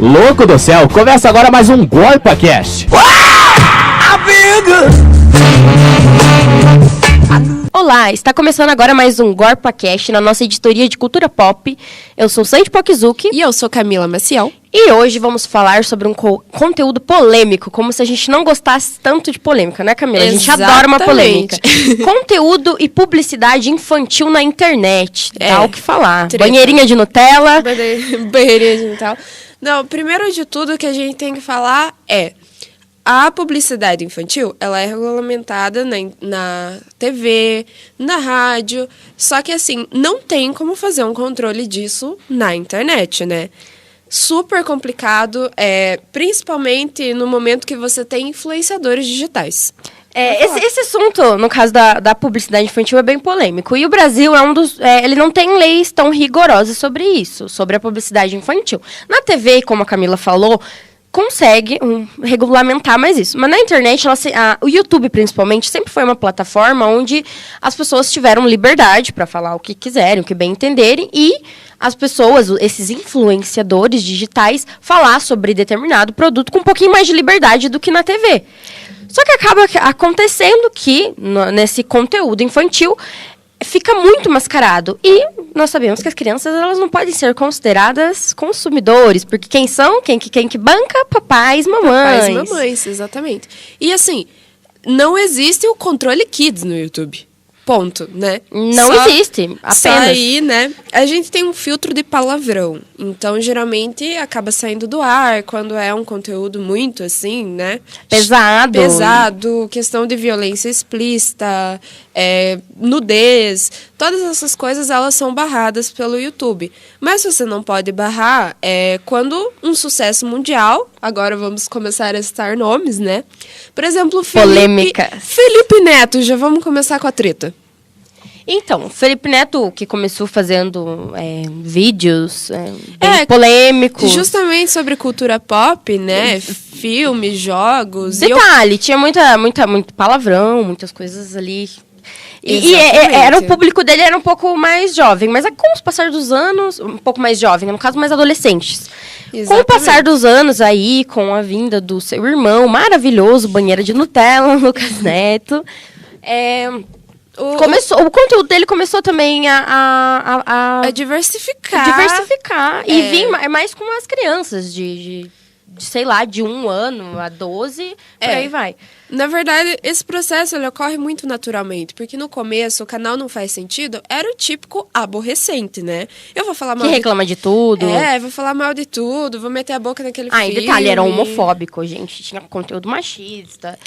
Louco do céu, começa agora mais um GorpaCast. Olá, está começando agora mais um GorpaCast na nossa editoria de cultura pop. Eu sou Sandy Pokizuki. E eu sou Camila Maciel. E hoje vamos falar sobre um conteúdo polêmico, como se a gente não gostasse tanto de polêmica, né, Camila? A gente adora uma polêmica. Conteúdo e publicidade infantil na internet. Dá o que falar. Treta. Banheirinha de Nutella. Banheirinha de Nutella. Não, primeiro de tudo que a gente tem que falar é... A publicidade infantil, ela é regulamentada na TV, na rádio, só que assim, não tem como fazer um controle disso na internet, né? Super complicado, principalmente no momento que você tem influenciadores digitais. Esse assunto, no caso da publicidade infantil, é bem polêmico. E o Brasil é um dos... ele não tem leis tão rigorosas sobre isso, sobre a publicidade infantil. Na TV, como a Camila falou... consegue regulamentar mais isso. Mas na internet, o YouTube, principalmente, sempre foi uma plataforma onde as pessoas tiveram liberdade para falar o que quiserem, o que bem entenderem, e as pessoas, esses influenciadores digitais, falar sobre determinado produto com um pouquinho mais de liberdade do que na TV. Só que acaba acontecendo que, nesse conteúdo infantil, fica muito mascarado. E nós sabemos que as crianças, elas não podem ser consideradas consumidores. Porque quem são? Quem que banca? Papais, mamães. Papais e mamães, exatamente. E assim, não existe o controle kids no YouTube. Ponto, né? Não existe, apenas. Só aí, né? A gente tem um filtro de palavrão. Então, geralmente, acaba saindo do ar quando é um conteúdo muito, assim, né? Pesado, questão de violência explícita, nudez. Todas essas coisas, elas são barradas pelo YouTube. Mas você não pode barrar quando um sucesso mundial... Agora vamos começar a citar nomes, né? Por exemplo, Felipe Neto. Já vamos começar com a treta. Então, Felipe Neto, que começou fazendo vídeos bem polêmicos. Justamente sobre cultura pop, né? Filmes, jogos. Detalhe, tinha muito palavrão, muitas coisas ali... E era o público dele era um pouco mais jovem, mas com o passar dos anos, um pouco mais jovem, no caso mais adolescentes. Exatamente. Com o passar dos anos aí, com a vinda do seu irmão maravilhoso, banheira de Nutella, Lucas Neto, o conteúdo dele começou também a diversificar. E vir mais com as crianças de sei lá, de 1 ano a 12, por aí vai. Na verdade, esse processo ele ocorre muito naturalmente, porque no começo o canal Não Faz Sentido era o típico aborrecente, né? Eu vou falar mal que reclama de tudo. Vou falar mal de tudo, vou meter a boca naquele filme. E detalhe, era homofóbico, gente. Tinha conteúdo machista.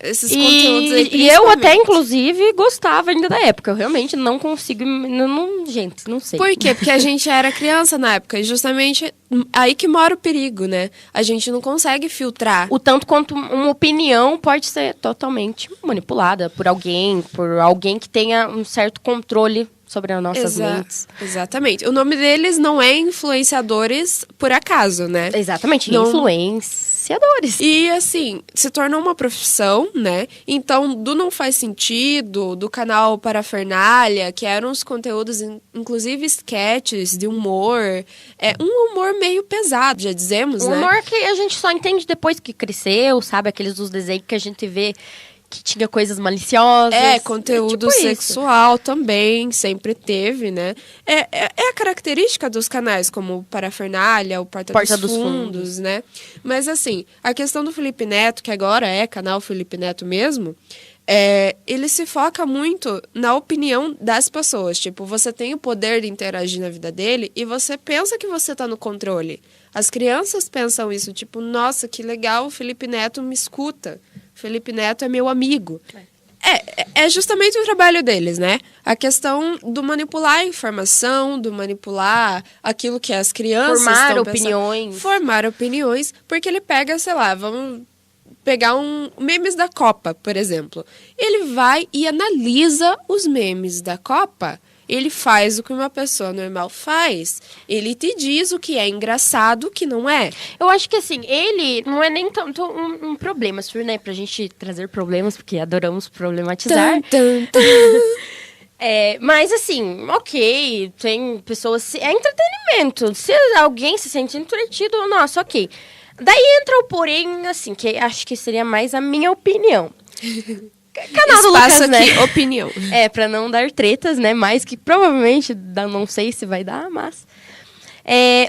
Esses conteúdos aí, e eu até, inclusive, gostava ainda da época. Eu realmente não consigo... gente, não sei. Por quê? Porque a gente era criança na época, e justamente aí que mora o perigo, né? A gente não consegue filtrar. O tanto quanto uma opinião pode ser totalmente manipulada por alguém que tenha um certo controle sobre as nossas mentes. Exatamente. O nome deles não é influenciadores por acaso, né? Exatamente, influenciadores. E, assim, se tornou uma profissão, né? Então, do Não Faz Sentido, do canal Parafernália, que eram os conteúdos, inclusive sketches de humor, um humor meio pesado, já dizemos, né? Um humor que a gente só entende depois que cresceu, sabe? Aqueles dos desenhos que a gente vê que tinha coisas maliciosas. Conteúdo tipo sexual também, sempre teve, né? É a característica dos canais, como o Parafernália, o Porta dos Fundos, né? Mas, assim, a questão do Felipe Neto, que agora é canal Felipe Neto mesmo, ele se foca muito na opinião das pessoas. Tipo, você tem o poder de interagir na vida dele e você pensa que você tá no controle. As crianças pensam isso, tipo, nossa, que legal, o Felipe Neto me escuta. Felipe Neto é meu amigo. É justamente o trabalho deles, né? A questão do manipular a informação, do manipular aquilo que as crianças estão pensando. Formar opiniões, porque ele pega, sei lá, vamos pegar memes da Copa, por exemplo. Ele vai e analisa os memes da Copa. Ele faz o que uma pessoa normal faz. Ele te diz o que é engraçado, o que não é. Eu acho que, assim, ele não é nem tanto um problema, né? Pra gente trazer problemas, porque adoramos problematizar. Mas assim, ok, tem pessoas... É entretenimento. Se alguém se sente entretido, nossa, ok. Daí entra o porém, assim, que acho que seria mais a minha opinião. Canal do Lucas Neto. Opinião. Pra não dar tretas, né? Mas que provavelmente, não sei se vai dar, mas...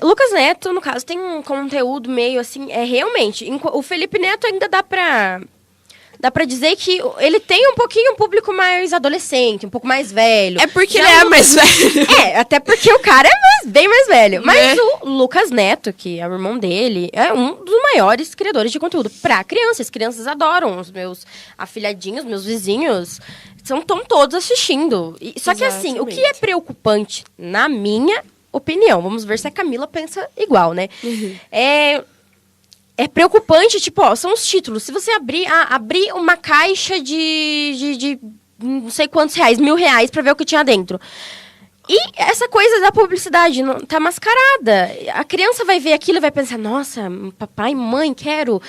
Lucas Neto, no caso, tem um conteúdo meio assim... realmente, o Felipe Neto ainda dá pra dizer que ele tem um pouquinho um público mais adolescente, um pouco mais velho. É porque ele é mais velho. Até porque o cara é bem mais velho. Mas o Lucas Neto, que é o irmão dele, é um dos maiores criadores de conteúdo pra crianças. As crianças adoram. Os meus afilhadinhos, meus vizinhos, estão todos assistindo. Só que assim, o que é preocupante, na minha opinião, vamos ver se a Camila pensa igual, né? É preocupante, tipo, são os títulos. Se você abrir uma caixa de não sei quantos reais, R$1.000, pra ver o que tinha dentro. E essa coisa da publicidade tá mascarada. A criança vai ver aquilo e vai pensar, nossa, papai, mãe, quero...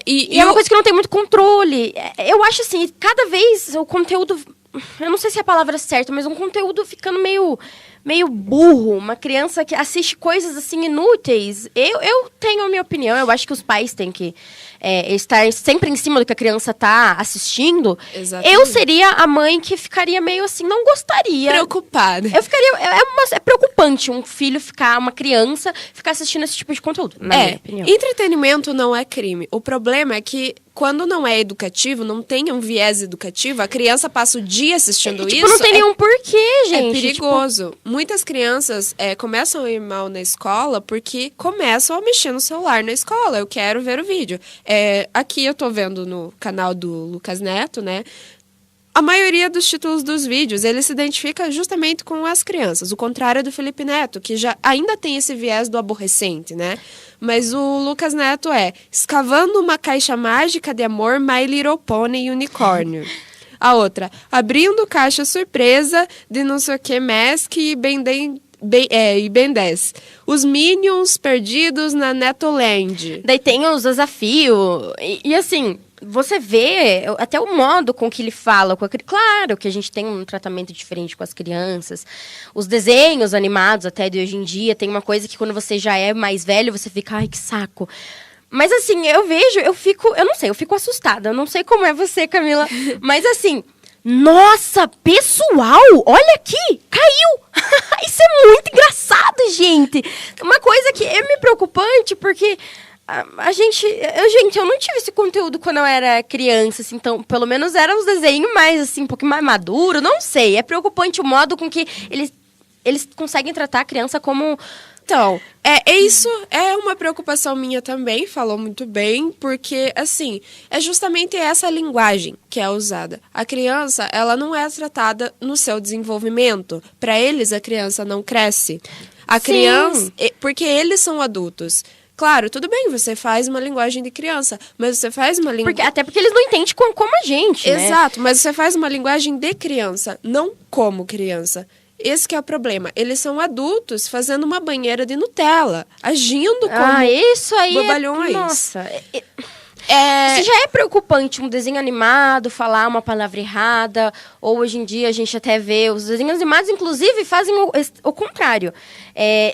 E é uma coisa que não tem muito controle. Eu acho assim, cada vez o conteúdo... Eu não sei se é a palavra certa, mas um conteúdo ficando meio burro, uma criança que assiste coisas assim inúteis. Eu tenho a minha opinião, eu acho que os pais têm que estar sempre em cima do que a criança tá assistindo. Exatamente. Eu seria a mãe que ficaria meio assim, não gostaria. Preocupada. Eu ficaria... É preocupante uma criança ficar assistindo esse tipo de conteúdo, na minha opinião. Entretenimento não é crime. O problema é que quando não é educativo, não tem um viés educativo, a criança passa o dia assistindo isso. Não tem nenhum porquê, gente. É perigoso. Muitas crianças começam a ir mal na escola porque começam a mexer no celular na escola. Eu quero ver o vídeo. Aqui eu tô vendo no canal do Lucas Neto, né? A maioria dos títulos dos vídeos, ele se identifica justamente com as crianças. O contrário do Felipe Neto, que já ainda tem esse viés do aborrecente, né? Mas o Lucas Neto escavando uma caixa mágica de amor, My Little Pony e unicórnio. A outra, abrindo caixa surpresa de não sei o que, Mask e Ben 10. Os Minions perdidos na Netoland. Daí tem os desafios. E assim, você vê até o modo com que ele fala. Claro que a gente tem um tratamento diferente com as crianças. Os desenhos animados até de hoje em dia, tem uma coisa que quando você já é mais velho, você fica, ai, que saco. Mas assim, eu fico assustada. Eu não sei como é você, Camila. Mas assim... Nossa, pessoal, olha aqui, caiu. Isso é muito engraçado, gente. Uma coisa que é me preocupante, porque eu não tive esse conteúdo quando eu era criança, assim, então, pelo menos eram uns desenhos mais, assim, um pouquinho mais maduro, não sei. É preocupante o modo com que eles conseguem tratar a criança como... Então, isso é uma preocupação minha também, falou muito bem, porque, assim, é justamente essa linguagem que é usada. A criança, ela não é tratada no seu desenvolvimento. Para eles, a criança não cresce. A criança... Porque eles são adultos. Claro, tudo bem, você faz uma linguagem de criança, mas você faz uma linguagem... Até porque eles não entendem como a gente, né? Exato, mas você faz uma linguagem de criança, não como criança. Esse que é o problema. Eles são adultos fazendo uma banheira de Nutella, agindo como isso aí bobalhões. Nossa, isso já é preocupante, um desenho animado falar uma palavra errada, ou hoje em dia a gente até vê, os desenhos animados inclusive fazem o contrário.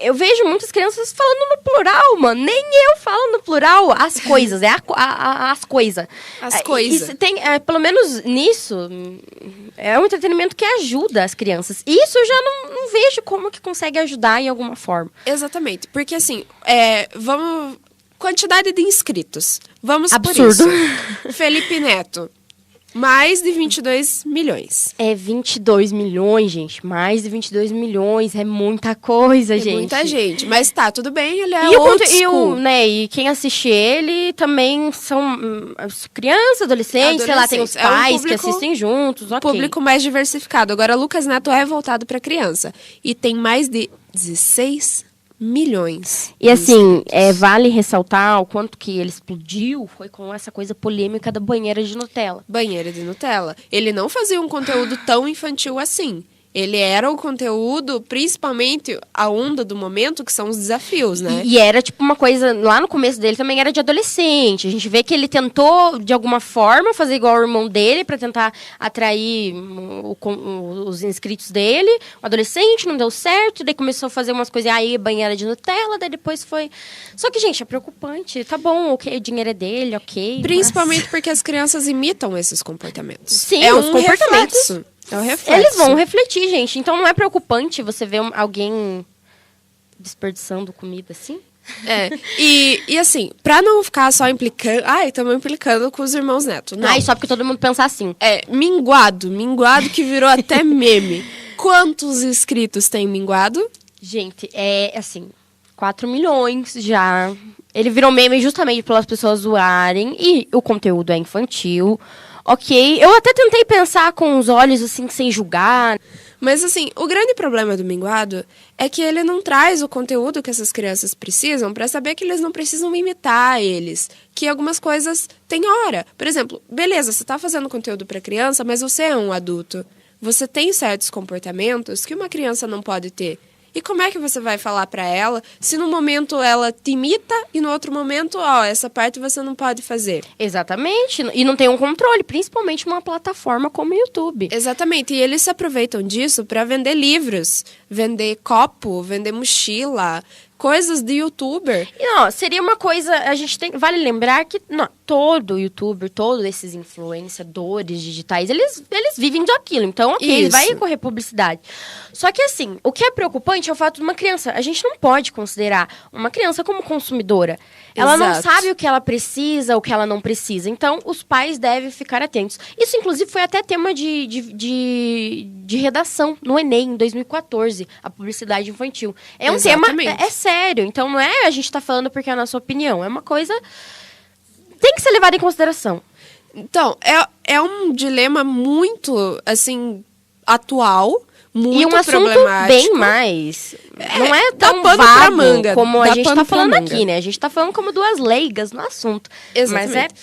Eu vejo muitas crianças falando no plural, mano, nem eu falo no plural, as coisas, as coisas. As coisas. Pelo menos nisso, é um entretenimento que ajuda as crianças. E isso eu já não vejo como que consegue ajudar em alguma forma. Exatamente, porque assim, quantidade de inscritos. Vamos Absurdo. por isso. Felipe Neto. Mais de 22 milhões. 22 milhões, gente. Mais de 22 milhões. É muita coisa, gente. Muita gente. Mas tá, tudo bem, ele é old school. E quem assiste ele também são crianças, adolescentes, sei lá, tem os pais que assistem juntos, ok. Público mais diversificado. Agora, Lucas Neto é voltado pra criança. E tem mais de 16 milhões. E assim, vale ressaltar o quanto que ele explodiu foi com essa coisa polêmica da banheira de Nutella. Banheira de Nutella. Ele não fazia um conteúdo tão infantil assim. Ele era o conteúdo, principalmente a onda do momento, que são os desafios, né? E era tipo uma coisa, lá no começo dele também era de adolescente. A gente vê que ele tentou, de alguma forma, fazer igual o irmão dele pra tentar atrair os inscritos dele. O adolescente, não deu certo, daí começou a fazer umas coisas aí, banheira de Nutella, daí depois foi... Só que, gente, é preocupante. Tá bom, ok, o dinheiro é dele, ok. Principalmente porque as crianças imitam esses comportamentos. Sim, é os um comportamentos. reflexo. É o reflexo. Eles vão refletir, gente. Então não é preocupante você ver alguém desperdiçando comida assim? E assim, pra não ficar só implicando... Ai, estamos implicando com os irmãos Neto. Não. Ai, só porque todo mundo pensa assim. Minguado que virou até meme. Quantos inscritos tem Minguado? Gente, é assim, 4 milhões já. Ele virou meme justamente pelas pessoas zoarem. E o conteúdo é infantil. Ok, eu até tentei pensar com os olhos, assim, sem julgar. Mas, assim, o grande problema do Minguado é que ele não traz o conteúdo que essas crianças precisam para saber que eles não precisam imitar eles. Que algumas coisas têm hora. Por exemplo, beleza, você tá fazendo conteúdo para criança, mas você é um adulto. Você tem certos comportamentos que uma criança não pode ter. E como é que você vai falar pra ela se no momento ela te imita e no outro momento, essa parte você não pode fazer? Exatamente. E não tem um controle, principalmente numa plataforma como o YouTube. Exatamente. E eles se aproveitam disso pra vender livros, vender copo, vender mochila, coisas de youtuber. E, seria uma coisa, vale lembrar que todo youtuber, todos esses influenciadores digitais, eles vivem daquilo. Então, ok, ele vai correr publicidade. Só que, assim, o que é preocupante é o fato de uma criança. A gente não pode considerar uma criança como consumidora. Ela não sabe o que ela precisa, o que ela não precisa. Então, os pais devem ficar atentos. Isso, inclusive, foi até tema de redação no Enem, em 2014, a publicidade infantil. É um tema, sério. Então, não é a gente tá falando porque é a nossa opinião. É uma coisa... Tem que ser levada em consideração. Então, é um dilema muito, assim, atual, muito e um assunto problemático. Bem mais... não é tão vago pra manga, como a gente tá falando aqui, né? A gente tá falando como duas leigas no assunto. Exatamente.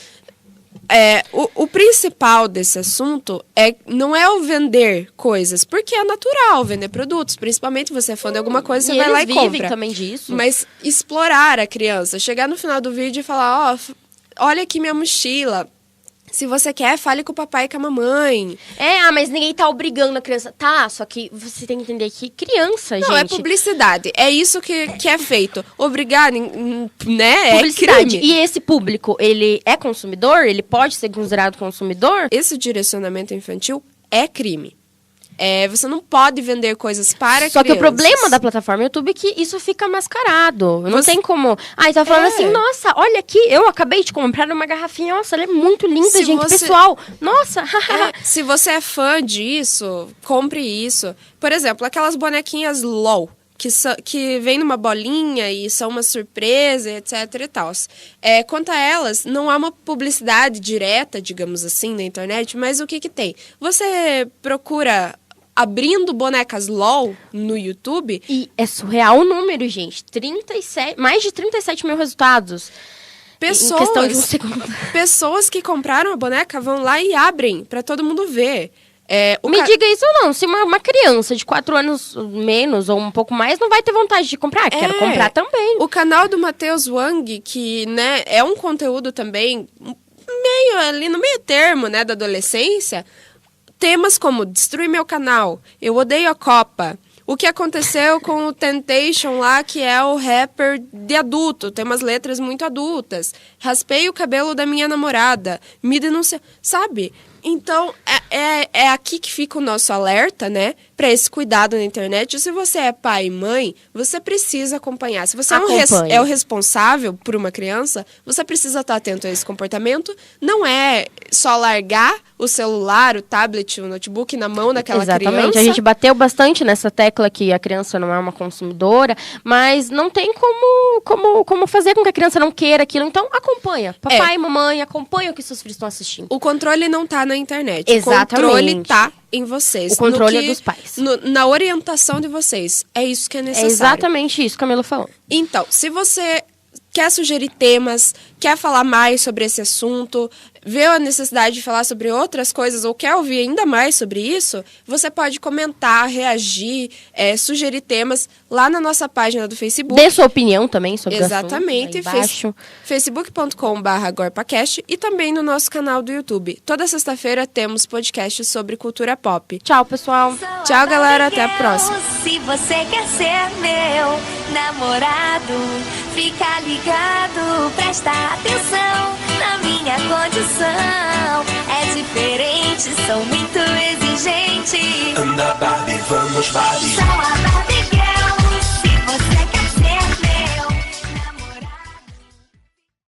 Mas o principal desse assunto não é o vender coisas, porque é natural vender produtos. Principalmente você é fã de alguma coisa, você vai lá e compra. Eles vivem também disso. Mas explorar a criança, chegar no final do vídeo e falar, olha aqui minha mochila. Se você quer, fale com o papai e com a mamãe. Mas ninguém tá obrigando a criança. Tá, só que você tem que entender que criança, gente... Não, é publicidade. É isso que é feito. Obrigar, né? Publicidade. É crime. E esse público, ele é consumidor? Ele pode ser considerado consumidor? Esse direcionamento infantil é crime. Você não pode vender coisas para crianças. Só que o problema da plataforma YouTube é que isso fica mascarado. Não tem como... tá falando assim, nossa, olha aqui, eu acabei de comprar uma garrafinha. Nossa, ela é muito linda, pessoal. Nossa, se você é fã disso, compre isso. Por exemplo, aquelas bonequinhas LOL, que vem numa bolinha e são uma surpresa, etc e tal. Quanto a elas, não há uma publicidade direta, digamos assim, na internet, mas o que tem? Você procura... abrindo bonecas LOL no YouTube. E é surreal o número, gente. Mais de 37 mil resultados. Em questão de um segundo. Pessoas que compraram a boneca vão lá e abrem pra todo mundo ver. Diga isso ou não. Se uma criança de 4 anos menos ou um pouco mais não vai ter vontade de comprar, quero comprar também. O canal do Matheus Wang, que, né, é um conteúdo também meio ali no meio termo, né, da adolescência... Temas como Destruir Meu Canal, Eu Odeio a Copa, o que aconteceu com o Temptation lá, que é o rapper de adulto, tem umas letras muito adultas. Raspei o cabelo da minha namorada, me denuncia, sabe? Então, é aqui que fica o nosso alerta, né? Para esse cuidado na internet. E se você é pai e mãe, você precisa acompanhar. Se você é o responsável por uma criança, você precisa estar atento a esse comportamento. Não é só largar o celular, o tablet, o notebook na mão daquela criança. Exatamente. A gente bateu bastante nessa tecla que a criança não é uma consumidora, mas não tem como fazer com que a criança não queira aquilo. Então, acompanha. Papai e mamãe, acompanha o que seus filhos estão assistindo. O controle não tá na internet. Exatamente. O controle tá em vocês. O controle é dos pais. Na orientação de vocês. É isso que é necessário. É exatamente isso que a Camila falou. Então, se você quer sugerir temas, quer falar mais sobre esse assunto, vê a necessidade de falar sobre outras coisas ou quer ouvir ainda mais sobre isso, você pode comentar, reagir, sugerir temas lá na nossa página do Facebook. Dê sua opinião também sobre Exatamente, o assunto. Exatamente. facebook.com/agorpacast e também no nosso canal do YouTube. Toda sexta-feira temos podcasts sobre cultura pop. Tchau, pessoal. Tchau, galera. Até a próxima. Se você quer ser meu namorado, fica ligado, presta atenção na minha condição. É diferente, sou muito exigente. Anda, Barbie, vamos, Barbie.